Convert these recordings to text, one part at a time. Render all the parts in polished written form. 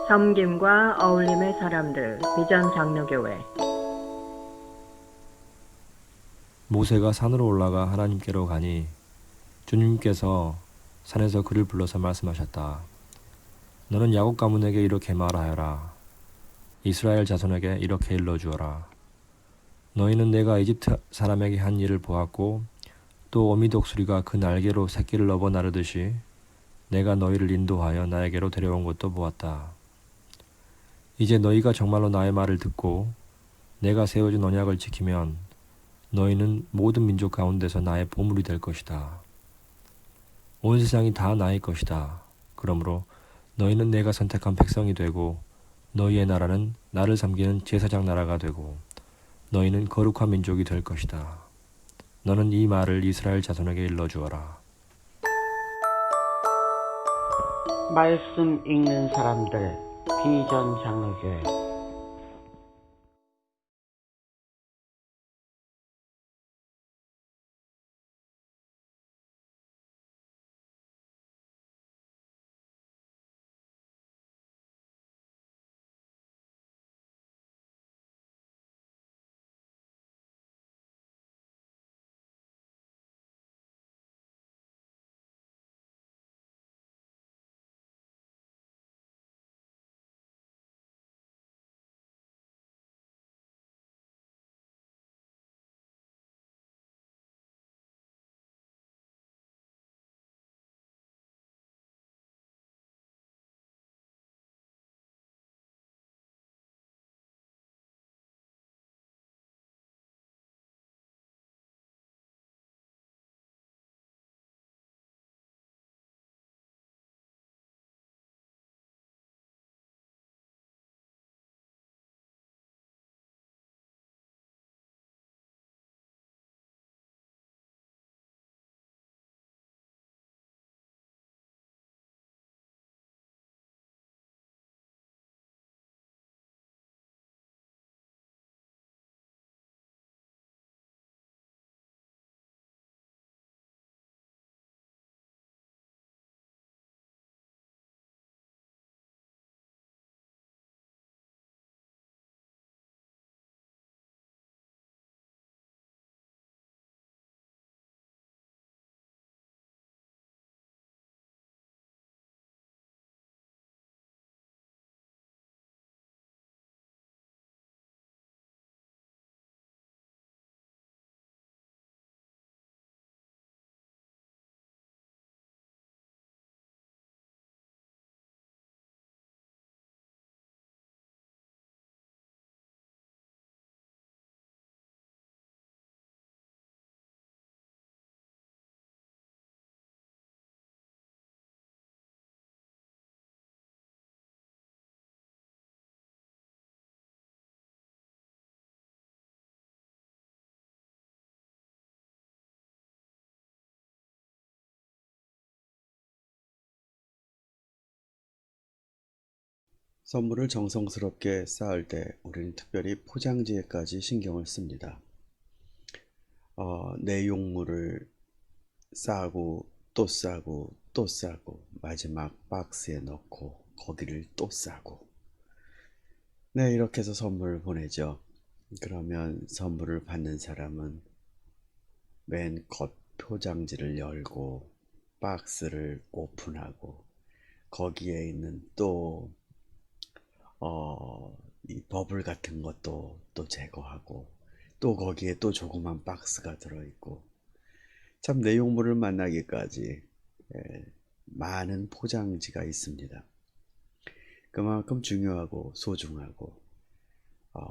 섬김과 어울림의 사람들, 비전 장로교회. 모세가 산으로 올라가 하나님께로 가니 주님께서 산에서 그를 불러서 말씀하셨다. 너는 야곱 가문에게 이렇게 말하여라. 이스라엘 자손에게 이렇게 일러주어라. 너희는 내가 이집트 사람에게 한 일을 보았고 또 어미 독수리가 그 날개로 새끼를 업어 나르듯이 내가 너희를 인도하여 나에게로 데려온 것도 보았다. 이제 너희가 정말로 나의 말을 듣고 내가 세워준 언약을 지키면 너희는 모든 민족 가운데서 나의 보물이 될 것이다. 온 세상이 다 나의 것이다. 그러므로 너희는 내가 선택한 백성이 되고 너희의 나라는 나를 섬기는 제사장 나라가 되고 너희는 거룩한 민족이 될 것이다. 너는 이 말을 이스라엘 자손에게 일러주어라. 말씀 읽는 사람들, 비전 장로교회. 선물을 정성스럽게 쌓을 때 우리는 특별히 포장지에까지 신경을 씁니다. 내용물을 싸고 또 싸고 또 싸고 마지막 박스에 넣고 거기를 또 싸고, 네, 이렇게 해서 선물을 보내죠. 그러면 선물을 받는 사람은 맨 겉 포장지를 열고 박스를 오픈하고 거기에 있는 또 이 버블 같은 것도 또 제거하고 또 거기에 또 조그만 박스가 들어있고, 참 내용물을 만나기까지 많은 포장지가 있습니다. 그만큼 중요하고 소중하고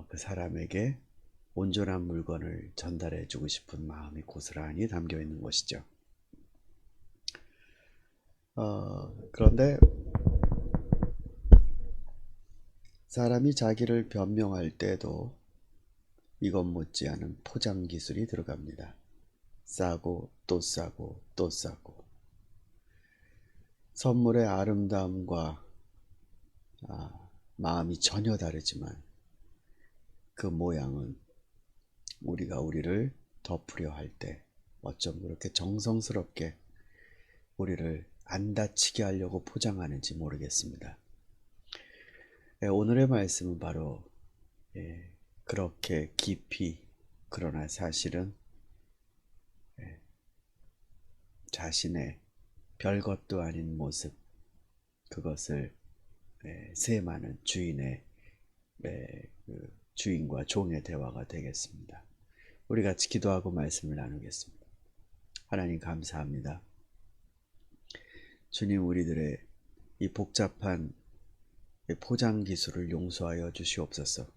그 사람에게 온전한 물건을 전달해 주고 싶은 마음이 고스란히 담겨 있는 것이죠. 그런데 사람이 자기를 변명할 때도 이것 못지않은 포장 기술이 들어갑니다. 싸고 또 싸고 또 싸고. 선물의 아름다움과 마음이 전혀 다르지만 그 모양은 우리가 우리를 덮으려 할 때 어쩜 그렇게 정성스럽게 우리를 안 다치게 하려고 포장하는지 모르겠습니다. 오늘의 말씀은 바로 그렇게 깊이 그러나 사실은 자신의 별것도 아닌 모습, 그것을 세마는 주인의 주인과 종의 대화가 되겠습니다. 우리 같이 기도하고 말씀을 나누겠습니다. 하나님 감사합니다. 주님, 우리들의 이 복잡한 포장 기술을 용서하여 주시옵소서.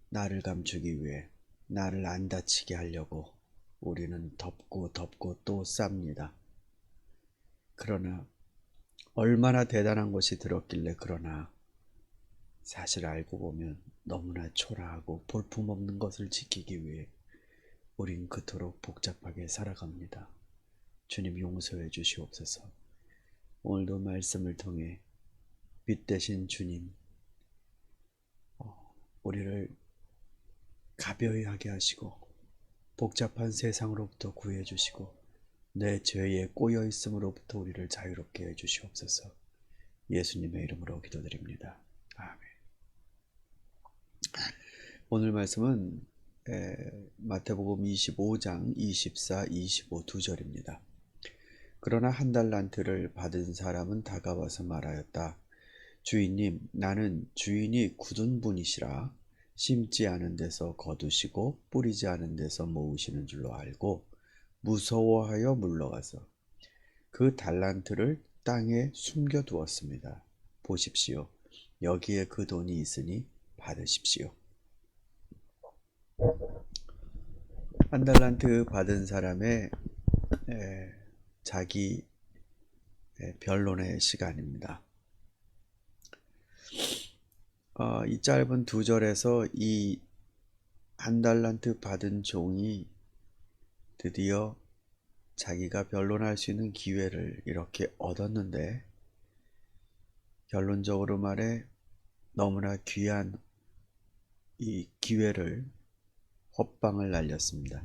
나를 감추기 위해, 나를 안 다치게 하려고 우리는 덮고 또 쌉니다. 그러나 얼마나 대단한 것이 들었길래, 그러나 사실 알고 보면 너무나 초라하고 볼품없는 것을 지키기 위해 우린 그토록 복잡하게 살아갑니다. 주님, 용서해 주시옵소서. 오늘도 말씀을 통해 빛 되신 주님, 우리를 가벼이 하게 하시고 복잡한 세상으로부터 구해 주시고 내 죄에 꼬여 있음으로부터 우리를 자유롭게 해 주시옵소서. 예수님의 이름으로 기도드립니다. 아멘. 오늘 말씀은 마태복음 25장 24, 25 두 절입니다. 그러나 한 달란트를 받은 사람은 다가와서 말하였다. 주인님, 나는 주인이 굳은 분이시라 심지 않은 데서 거두시고 뿌리지 않은 데서 모으시는 줄로 알고 무서워하여 물러가서 그 달란트를 땅에 숨겨두었습니다. 보십시오. 여기에 그 돈이 있으니 받으십시오. 한 달란트 받은 사람의 자기 변론의 시간입니다. 이 짧은 두 절에서 이 한 달란트 받은 종이 드디어 자기가 변론할 수 있는 기회를 이렇게 얻었는데, 결론적으로 말해 너무나 귀한 이 기회를 헛방을 날렸습니다.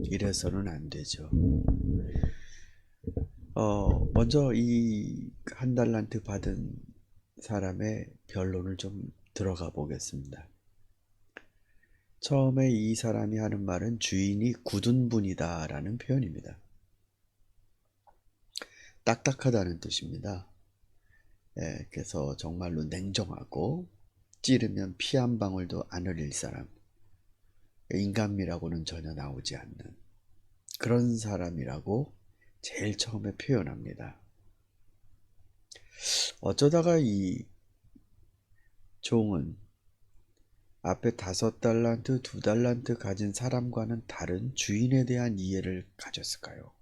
이래서는 안 되죠. 먼저 이 한 달란트 받은 사람의 변론을 좀 들어가 보겠습니다. 처음에 이 사람이 하는 말은 주인이 굳은 분이다 라는 표현입니다. 딱딱하다는 뜻입니다. 그래서 정말로 냉정하고 찌르면 피 한 방울도 안 흘릴 사람, 인간미라고는 전혀 나오지 않는 그런 사람이라고 제일 처음에 표현합니다. 어쩌다가 이 종은 앞에 5달란트, 2달란트 가진 사람과는 다른 주인에 대한 이해를 가졌을까요?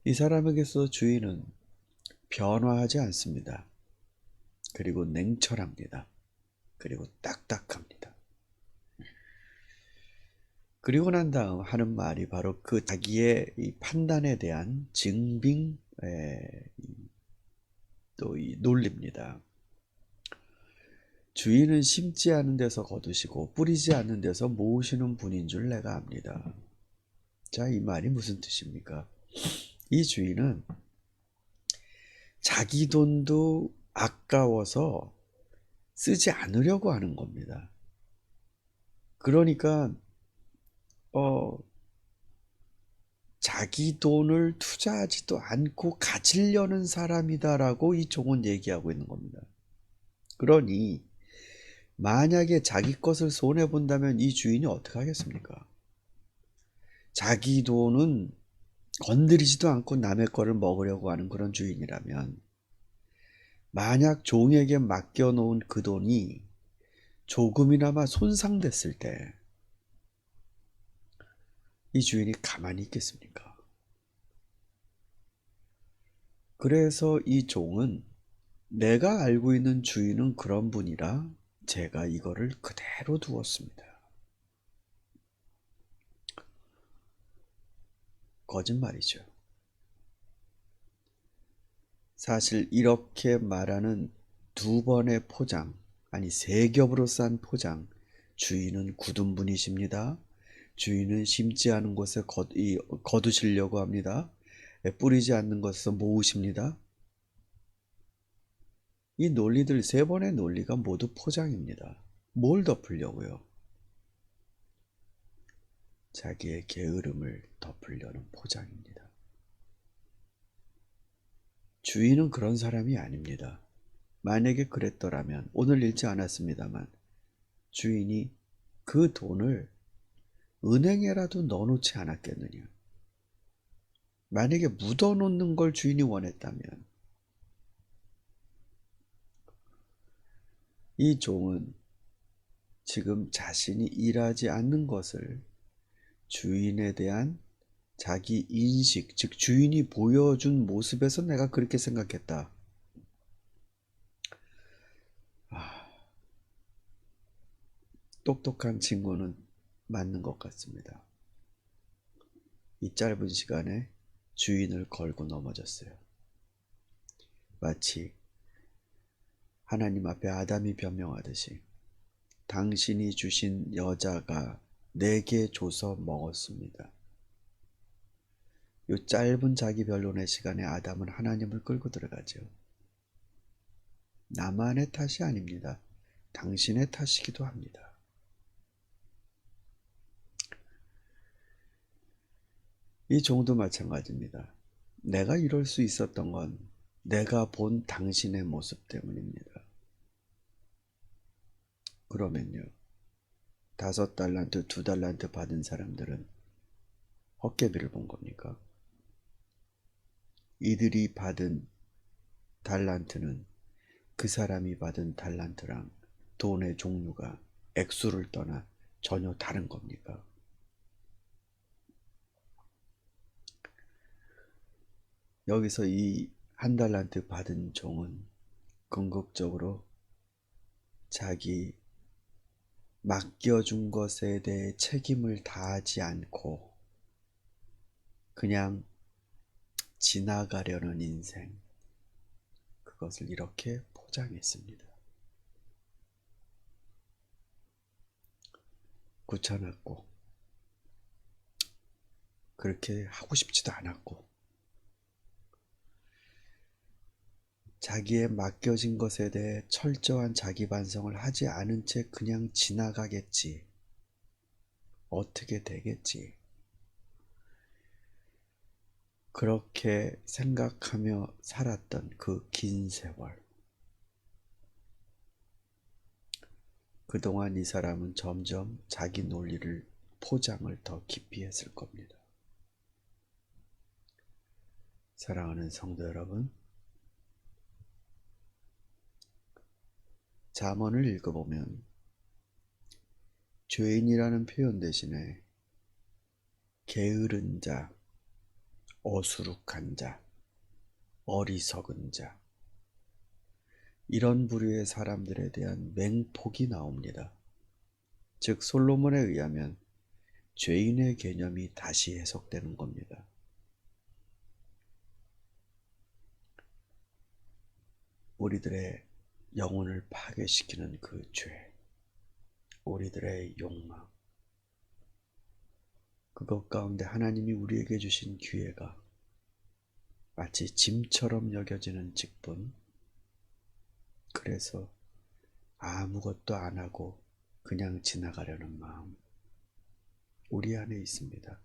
이 사람에게서 주인은 변화하지 않습니다. 그리고 냉철합니다. 그리고 딱딱합니다. 그리고 난 다음 하는 말이 바로 그 자기의 이 판단에 대한 증빙, 또 이 논리입니다. 주인은 심지 않은 데서 거두시고 뿌리지 않는 데서 모으시는 분인 줄 내가 압니다. 자, 이 말이 무슨 뜻입니까? 이 주인은 자기 돈도 아까워서 쓰지 않으려고 하는 겁니다. 그러니까 자기 돈을 투자하지도 않고 가지려는 사람이다라고 이 종은 얘기하고 있는 겁니다. 그러니 만약에 자기 것을 손해본다면 이 주인이 어떻게 하겠습니까? 자기 돈은 건드리지도 않고 남의 거를 먹으려고 하는 그런 주인이라면, 만약 종에게 맡겨놓은 그 돈이 조금이나마 손상됐을 때 이 주인이 가만히 있겠습니까? 그래서 이 종은 내가 알고 있는 주인은 그런 분이라 제가 이거를 그대로 두었습니다. 거짓말이죠. 사실 이렇게 말하는 2번의 포장, 아니 3겹으로 싼 포장, 주인은 굳은 분이십니다. 주인은 심지 않은 곳에 거두시려고 합니다. 뿌리지 않는 것에서 모으십니다. 이 논리들 세 번의 논리가 모두 포장입니다. 뭘 덮으려고요? 자기의 게으름을 덮으려는 포장입니다. 주인은 그런 사람이 아닙니다. 만약에 그랬더라면 오늘 읽지 않았습니다만 주인이 그 돈을 은행에라도 넣어놓지 않았겠느냐. 만약에 묻어놓는 걸 주인이 원했다면 이 종은 지금 자신이 일하지 않는 것을 주인에 대한 자기 인식, 즉 주인이 보여준 모습에서 내가 그렇게 생각했다. 똑똑한 친구는 맞는 것 같습니다. 이 짧은 시간에 주인을 걸고 넘어졌어요. 마치 하나님 앞에 아담이 변명하듯이 당신이 주신 여자가 내게 줘서 먹었습니다. 이 짧은 자기 변론의 시간에 아담은 하나님을 끌고 들어가죠. 나만의 탓이 아닙니다. 당신의 탓이기도 합니다. 이 종도 마찬가지입니다. 내가 이럴 수 있었던 건 내가 본 당신의 모습 때문입니다. 그러면요, 5달란트, 2달란트 받은 사람들은 헛개비를 본 겁니까? 이들이 받은 달란트는 그 사람이 받은 달란트랑 돈의 종류가 액수를 떠나 전혀 다른 겁니까? 여기서 이 1달란트 받은 종은 궁극적으로 자기 맡겨준 것에 대해 책임을 다하지 않고 그냥 지나가려는 인생, 그것을 이렇게 포장했습니다. 귀찮았고 그렇게 하고 싶지도 않았고 자기의 맡겨진 것에 대해 철저한 자기 반성을 하지 않은 채 그냥 지나가겠지. 어떻게 되겠지. 그렇게 생각하며 살았던 그 긴 세월. 그동안 이 사람은 점점 자기 논리를 포장을 더 깊이 했을 겁니다. 사랑하는 성도 여러분, 잠언을 읽어보면 죄인이라는 표현 대신에 게으른 자, 어수룩한 자, 어리석은 자, 이런 부류의 사람들에 대한 맹폭이 나옵니다. 즉 솔로몬에 의하면 죄인의 개념이 다시 해석되는 겁니다. 우리들의 영혼을 파괴시키는 그 죄, 우리들의 욕망, 그것 가운데 하나님이 우리에게 주신 기회가 마치 짐처럼 여겨지는 직분, 그래서 아무것도 안 하고 그냥 지나가려는 마음, 우리 안에 있습니다.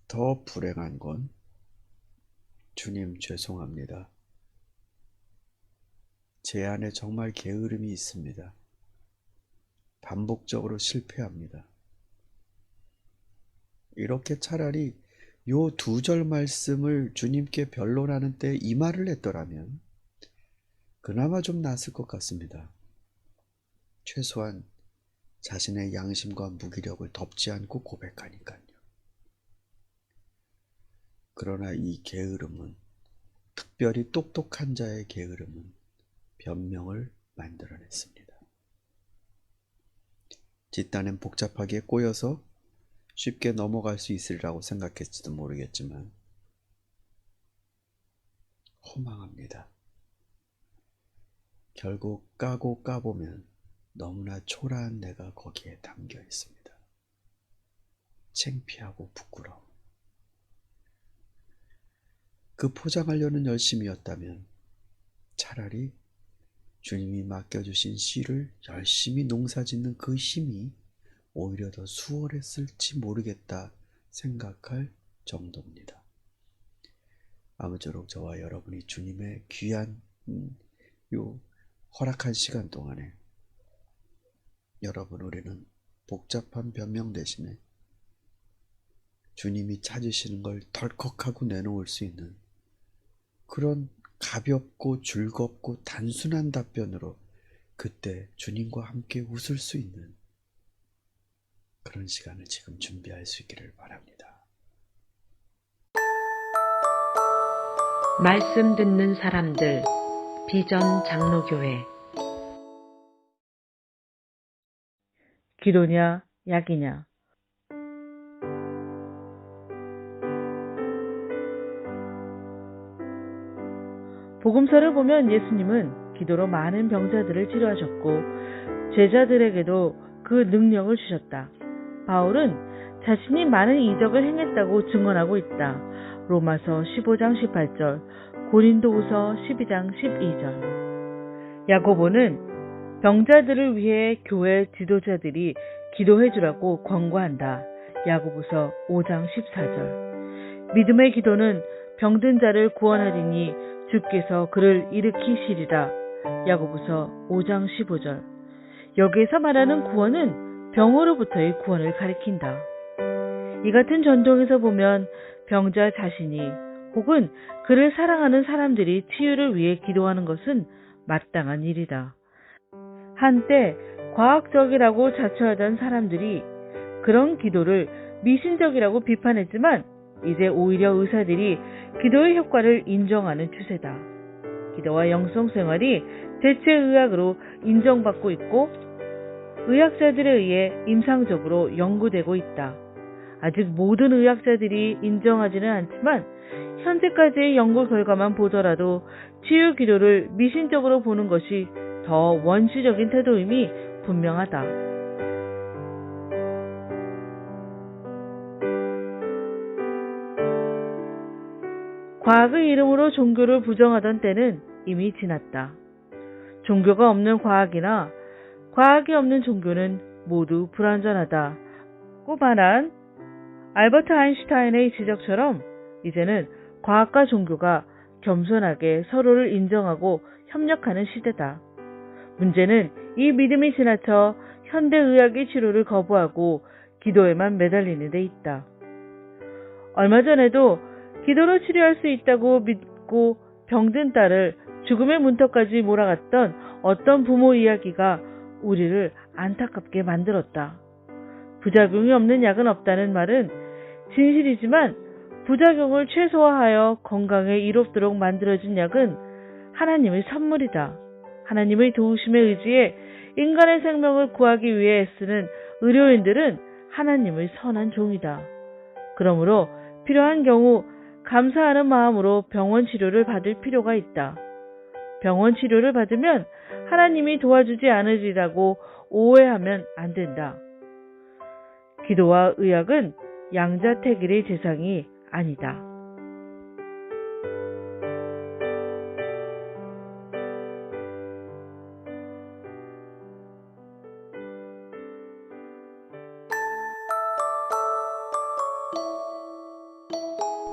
더 불행한 건 주님 죄송합니다. 제 안에 정말 게으름이 있습니다. 반복적으로 실패합니다. 이렇게 차라리 요 2절 말씀을 주님께 변론하는 때 이 말을 했더라면 그나마 좀 낫을 것 같습니다. 최소한 자신의 양심과 무기력을 덮지 않고 고백하니까요. 그러나 이 게으름은, 특별히 똑똑한 자의 게으름은 변명을 만들어냈습니다. 뒷단엔 복잡하게 꼬여서 쉽게 넘어갈 수 있으리라고 생각했지도 모르겠지만 허망합니다. 결국 까고 까보면 너무나 초라한 내가 거기에 담겨 있습니다. 창피하고 부끄러워. 그 포장하려는 열심이었다면 차라리 주님이 맡겨주신 씨를 열심히 농사짓는 그 힘이 오히려 더 수월했을지 모르겠다 생각할 정도입니다. 아무쪼록 저와 여러분이 주님의 귀한 요 허락한 시간 동안에 여러분 우리는 복잡한 변명 대신에 주님이 찾으시는 걸 덜컥하고 내놓을 수 있는 그런 가볍고 즐겁고 단순한 답변으로 그때 주님과 함께 웃을 수 있는 그런 시간을 지금 준비할 수 있기를 바랍니다. 말씀 듣는 사람들 비전 장로교회. 기도냐 약이냐. 복음서를 보면 예수님은 기도로 많은 병자들을 치료하셨고 제자들에게도 그 능력을 주셨다. 바울은 자신이 많은 이적을 행했다고 증언하고 있다. 로마서 15장 18절, 고린도후서 12장 12절. 야고보는 병자들을 위해 교회 지도자들이 기도해주라고 권고한다. 야고보서 5장 14절. 믿음의 기도는 병든 자를 구원하리니 주께서 그를 일으키시리라. 야고보서 5장 15절. 여기에서 말하는 구원은 병으로부터의 구원을 가리킨다. 이 같은 전통에서 보면 병자 자신이 혹은 그를 사랑하는 사람들이 치유를 위해 기도하는 것은 마땅한 일이다. 한때 과학적이라고 자처하던 사람들이 그런 기도를 미신적이라고 비판했지만 이제 오히려 의사들이 기도의 효과를 인정하는 추세다. 기도와 영성생활이 대체의학으로 인정받고 있고 의학자들에 의해 임상적으로 연구되고 있다. 아직 모든 의학자들이 인정하지는 않지만 현재까지의 연구 결과만 보더라도 치유 기도를 미신적으로 보는 것이 더 원시적인 태도임이 분명하다. 과학의 이름으로 종교를 부정하던 때는 이미 지났다. 종교가 없는 과학이나 과학이 없는 종교는 모두 불완전하다고 말한 알버트 아인슈타인의 지적처럼 이제는 과학과 종교가 겸손하게 서로를 인정하고 협력하는 시대다. 문제는 이 믿음이 지나쳐 현대의학의 치료를 거부하고 기도에만 매달리는 데 있다. 얼마 전에도 기도로 치료할 수 있다고 믿고 병든 딸을 죽음의 문턱까지 몰아갔던 어떤 부모 이야기가 우리를 안타깝게 만들었다. 부작용이 없는 약은 없다는 말은 진실이지만 부작용을 최소화하여 건강에 이롭도록 만들어진 약은 하나님의 선물이다. 하나님의 도우심에 의지해 인간의 생명을 구하기 위해 애쓰는 의료인들은 하나님의 선한 종이다. 그러므로 필요한 경우 감사하는 마음으로 병원 치료를 받을 필요가 있다. 병원 치료를 받으면 하나님이 도와주지 않으리라고 오해하면 안 된다. 기도와 의학은 양자택일의 재상이 아니다.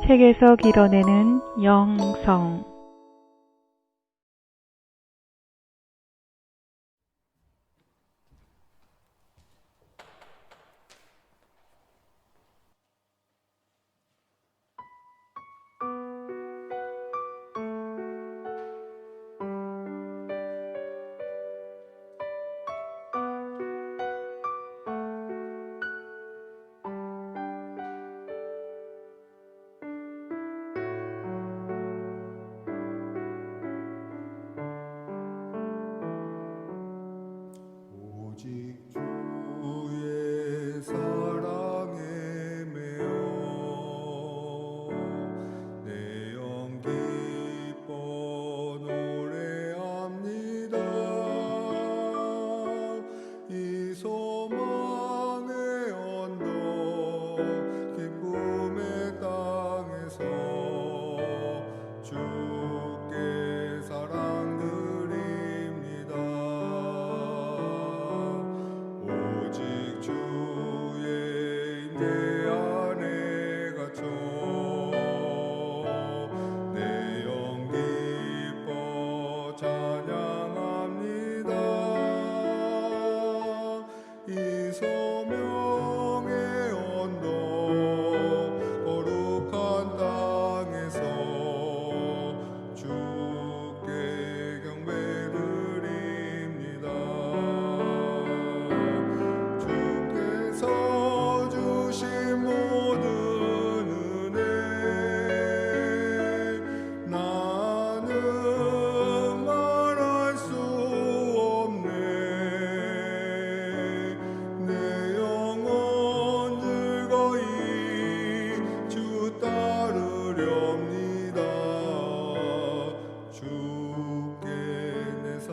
책에서 길어내는 영성. 안에 갇혀 내 영 기뻐 찬양합니다. 이 소명의 언덕 거룩한 땅에서 주께 경배드립니다. 주께서 주신 모든 은혜 나는 말할 수 없네. 내 영혼 즐거이 주 따르렵니다. 주께 내 삶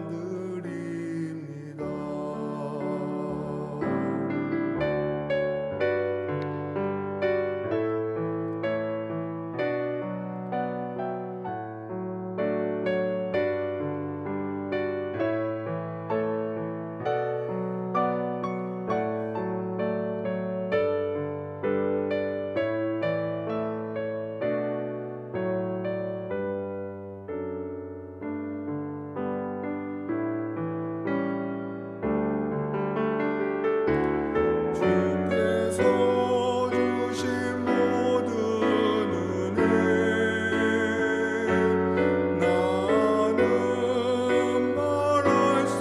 드립니다. 주께서 주신 모든 은혜 나는 말할 수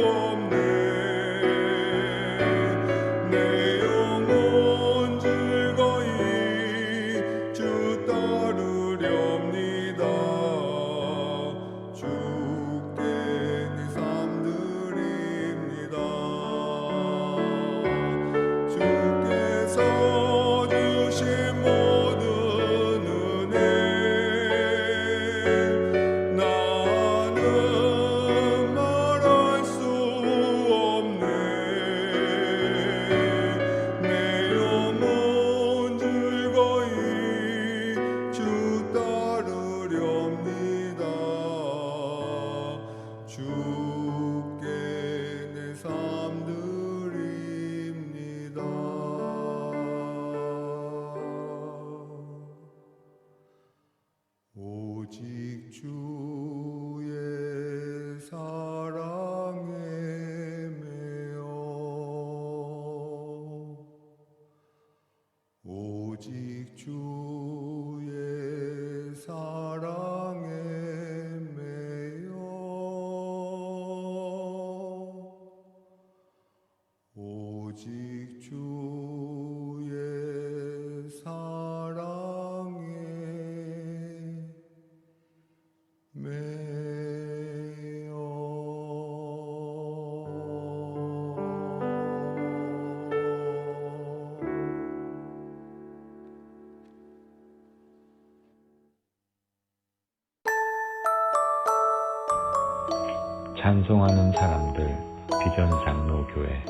없네. 내 영혼 즐거이 주 따르렵니다. 주께 내 삶 드립니다. 주께서 주신 모든 은혜 나는 말할 수 없네. 내 영혼 즐거이 주 따르렵니다. 주께 내 삶 드립니다. 오직 주의 사랑에 매여 오직 주의 사랑에 매여 오직 주의 사랑에 찬송하는 사람들 비전 장로교회